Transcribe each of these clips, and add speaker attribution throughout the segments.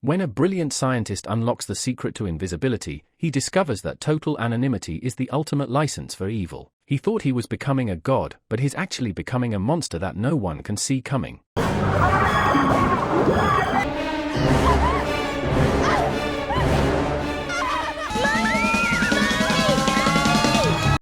Speaker 1: When a brilliant scientist unlocks the secret to invisibility, he discovers that total anonymity is the ultimate license for evil. He thought he was becoming a god, but he's actually becoming a monster that no one can see coming.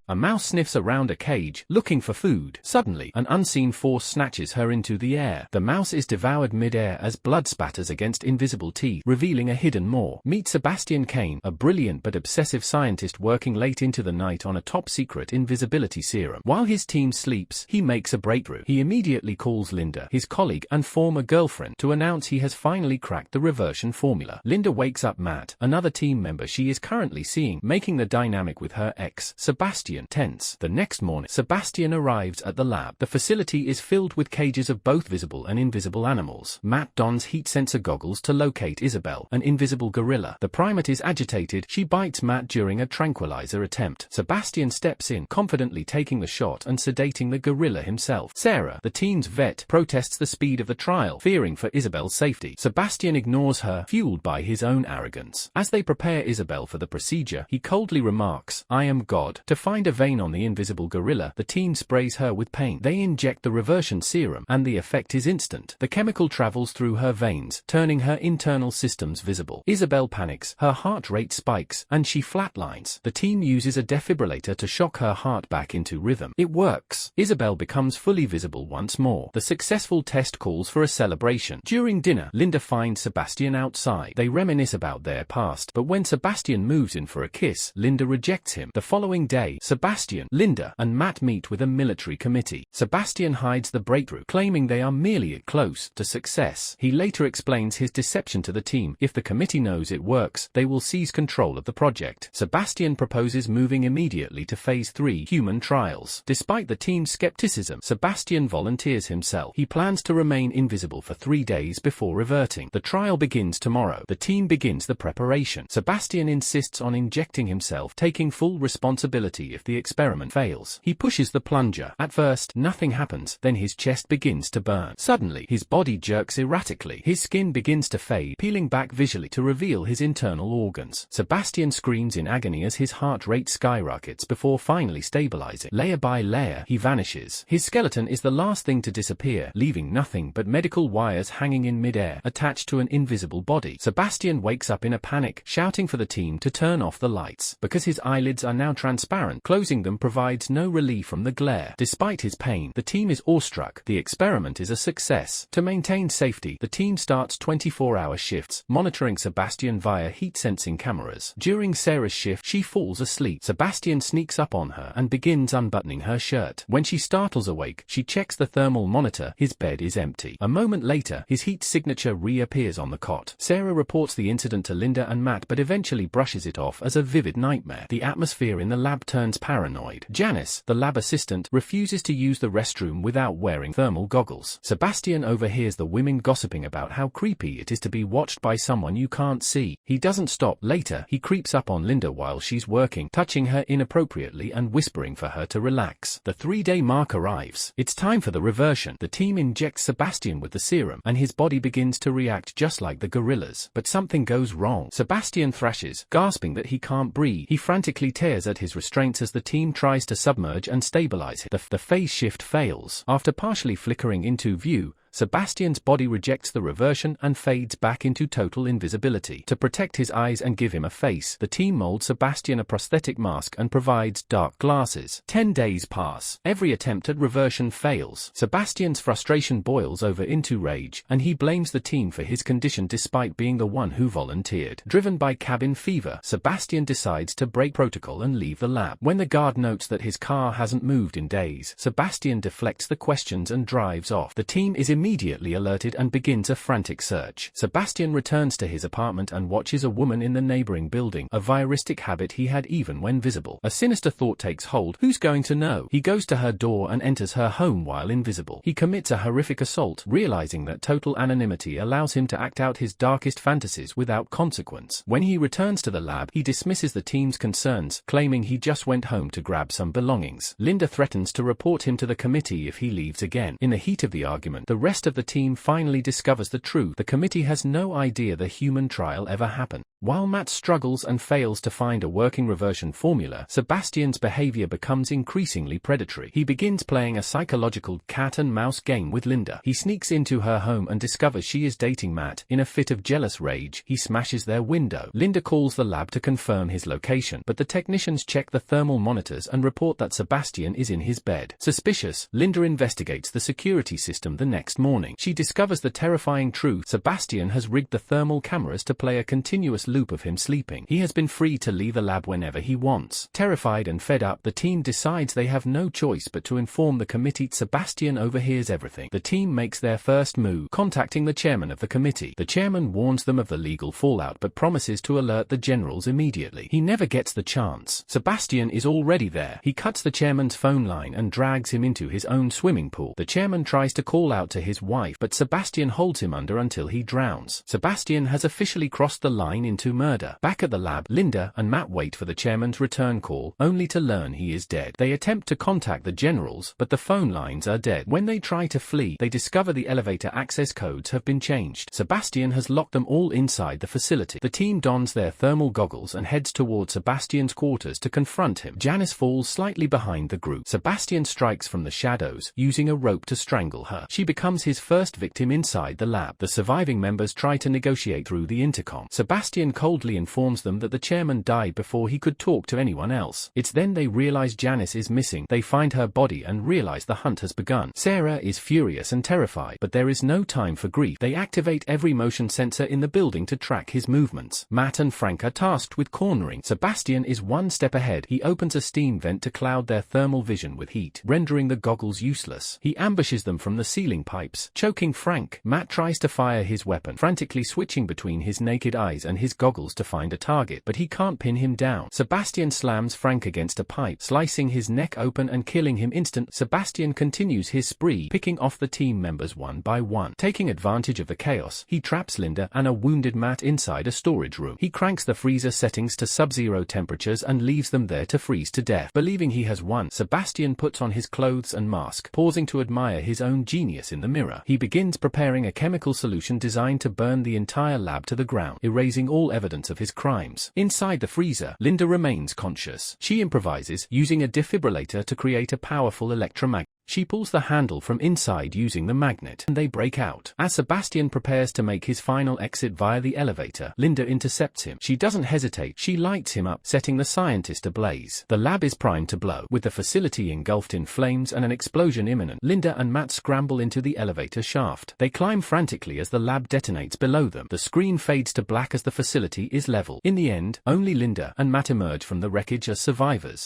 Speaker 1: A mouse sniffs around a cage, looking for food. Suddenly, an unseen force snatches her into the air. The mouse is devoured mid-air as blood spatters against invisible teeth, revealing a hidden maw. Meet Sebastian Caine, a brilliant but obsessive scientist working late into the night on a top-secret invisibility serum. While his team sleeps, he makes a breakthrough. He immediately calls Linda, his colleague and former girlfriend, to announce he has finally cracked the reversion formula. Linda wakes up Matt, another team member she is currently seeing, making the dynamic with her ex, Sebastian, tense. The next morning, Sebastian arrives at the lab. The facility is filled with cages of both visible and invisible animals. Matt dons heat sensor goggles to locate Isabel, an invisible gorilla. The primate is agitated. She bites Matt during a tranquilizer attempt. Sebastian steps in, confidently taking the shot and sedating the gorilla himself. Sarah, the team's vet, protests the speed of the trial, fearing for Isabel's safety. Sebastian ignores her, fueled by his own arrogance. As they prepare Isabel for the procedure, he coldly remarks, "I am God." To find a vein on the invisible gorilla, the team sprays her with paint. They inject the reversion serum, and the effect is instant. The chemical travels through her veins, turning her internal systems visible. Isabel panics, her heart rate spikes, and she flatlines. The team uses a defibrillator to shock her heart back into rhythm. It works. Isabel becomes fully visible once more. The successful test calls for a celebration. During dinner, Linda finds Sebastian outside. They reminisce about their past, but when Sebastian moves in for a kiss, Linda rejects him. The following day, Sebastian, Linda, and Matt meet with a military committee. Sebastian hides the breakthrough, claiming they are merely close to success. He later explains his deception to the team. If the committee knows it works, they will seize control of the project. Sebastian proposes moving immediately to Phase 3 human trials. Despite the team's skepticism, Sebastian volunteers himself. He plans to remain invisible for 3 days before reverting. The trial begins tomorrow. The team begins the preparation. Sebastian insists on injecting himself, taking full responsibility if the experiment fails. He pushes the plunger. At first, nothing happens, then his chest begins to burn. Suddenly, his body jerks erratically. His skin begins to fade, peeling back visually to reveal his internal organs. Sebastian screams in agony as his heart rate skyrockets before finally stabilizing. Layer by layer, he vanishes. His skeleton is the last thing to disappear, leaving nothing but medical wires hanging in midair, attached to an invisible body. Sebastian wakes up in a panic, shouting for the team to turn off the lights. Because his eyelids are now transparent, closing them provides no relief from the glare. Despite his pain, the team is awestruck. The experiment is a success. To maintain safety, the team starts 24-hour shifts, monitoring Sebastian via heat-sensing cameras. During Sarah's shift, she falls asleep. Sebastian sneaks up on her and begins unbuttoning her shirt. When she startles awake, she checks the thermal monitor. His bed is empty. A moment later, his heat signature reappears on the cot. Sarah reports the incident to Linda and Matt but eventually brushes it off as a vivid nightmare. The atmosphere in the lab turns paranoid. Janice, the lab assistant, refuses to use the restroom without wearing thermal goggles. Sebastian overhears the women gossiping about how creepy it is to be watched by someone you can't see. He doesn't stop. Later, he creeps up on Linda while she's working, touching her inappropriately and whispering for her to relax. The 3-day mark arrives. It's time for the reversion. The team injects Sebastian with the serum, and his body begins to react just like the gorilla's. But something goes wrong. Sebastian thrashes, gasping that he can't breathe. He frantically tears at his restraints as the team tries to submerge and stabilize him. The phase shift fails. After partially flickering into view, Sebastian's body rejects the reversion and fades back into total invisibility. To protect his eyes and give him a face, the team molds Sebastian a prosthetic mask and provides dark glasses. 10 days pass. Every attempt at reversion fails. Sebastian's frustration boils over into rage, and he blames the team for his condition despite being the one who volunteered. Driven by cabin fever, Sebastian decides to break protocol and leave the lab. When the guard notes that his car hasn't moved in days, Sebastian deflects the questions and drives off. The team is immediately alerted and begins a frantic search. Sebastian returns to his apartment and watches a woman in the neighboring building, a voyeuristic habit he had even when visible. A sinister thought takes hold. Who's going to know? He goes to her door and enters her home while invisible. He commits a horrific assault, realizing that total anonymity allows him to act out his darkest fantasies without consequence. When he returns to the lab, he dismisses the team's concerns, claiming he just went home to grab some belongings. Linda threatens to report him to the committee if he leaves again. In the heat of the argument, the rest rest of the team finally discovers the truth. The committee has no idea the human trial ever happened. While Matt struggles and fails to find a working reversion formula, Sebastian's behavior becomes increasingly predatory. He begins playing a psychological cat-and-mouse game with Linda. He sneaks into her home and discovers she is dating Matt. In a fit of jealous rage, he smashes their window. Linda calls the lab to confirm his location, but the technicians check the thermal monitors and report that Sebastian is in his bed. Suspicious, Linda investigates the security system the next morning. She discovers the terrifying truth: Sebastian has rigged the thermal cameras to play a continuous loop of him sleeping. He has been free to leave the lab whenever he wants. Terrified and fed up, the team decides they have no choice but to inform the committee. Sebastian overhears everything. The team makes their first move, contacting the chairman of the committee. The chairman warns them of the legal fallout but promises to alert the generals immediately. He never gets the chance. Sebastian is already there. He cuts the chairman's phone line and drags him into his own swimming pool. The chairman tries to call out to his wife, but Sebastian holds him under until he drowns. Sebastian has officially crossed the line into murder. Back at the lab, Linda and Matt wait for the chairman's return call, only to learn he is dead. They attempt to contact the generals, but the phone lines are dead. When they try to flee, they discover the elevator access codes have been changed. Sebastian has locked them all inside the facility. The team dons their thermal goggles and heads toward Sebastian's quarters to confront him. Janice falls slightly behind the group. Sebastian strikes from the shadows, using a rope to strangle her. She becomes his first victim inside the lab. The surviving members try to negotiate through the intercom. Sebastian coldly informs them that the chairman died before he could talk to anyone else. It's then they realize Janice is missing. They find her body and realize the hunt has begun. Sarah is furious and terrified, but there is no time for grief. They activate every motion sensor in the building to track his movements. Matt and Frank are tasked with cornering. Sebastian is one step ahead. He opens a steam vent to cloud their thermal vision with heat, rendering the goggles useless. He ambushes them from the ceiling pipes, choking Frank. Matt tries to fire his weapon, frantically switching between his naked eyes and his goggles to find a target, but he can't pin him down. Sebastian slams Frank against a pipe, slicing his neck open and killing him instantly. Sebastian continues his spree, picking off the team members one by one. Taking advantage of the chaos, he traps Linda and a wounded Matt inside a storage room. He cranks the freezer settings to sub-zero temperatures and leaves them there to freeze to death. Believing he has won, Sebastian puts on his clothes and mask, pausing to admire his own genius in the mirror. He begins preparing a chemical solution designed to burn the entire lab to the ground, erasing all evidence of his crimes. Inside the freezer, Linda remains conscious. She improvises, using a defibrillator to create a powerful electromagnet. She pulls the handle from inside using the magnet, and they break out. As Sebastian prepares to make his final exit via the elevator, Linda intercepts him. She doesn't hesitate. She lights him up, setting the scientist ablaze. The lab is primed to blow, with the facility engulfed in flames and an explosion imminent. Linda and Matt scramble into the elevator shaft. They climb frantically as the lab detonates below them. The screen fades to black as the facility is leveled. In the end, only Linda and Matt emerge from the wreckage as survivors.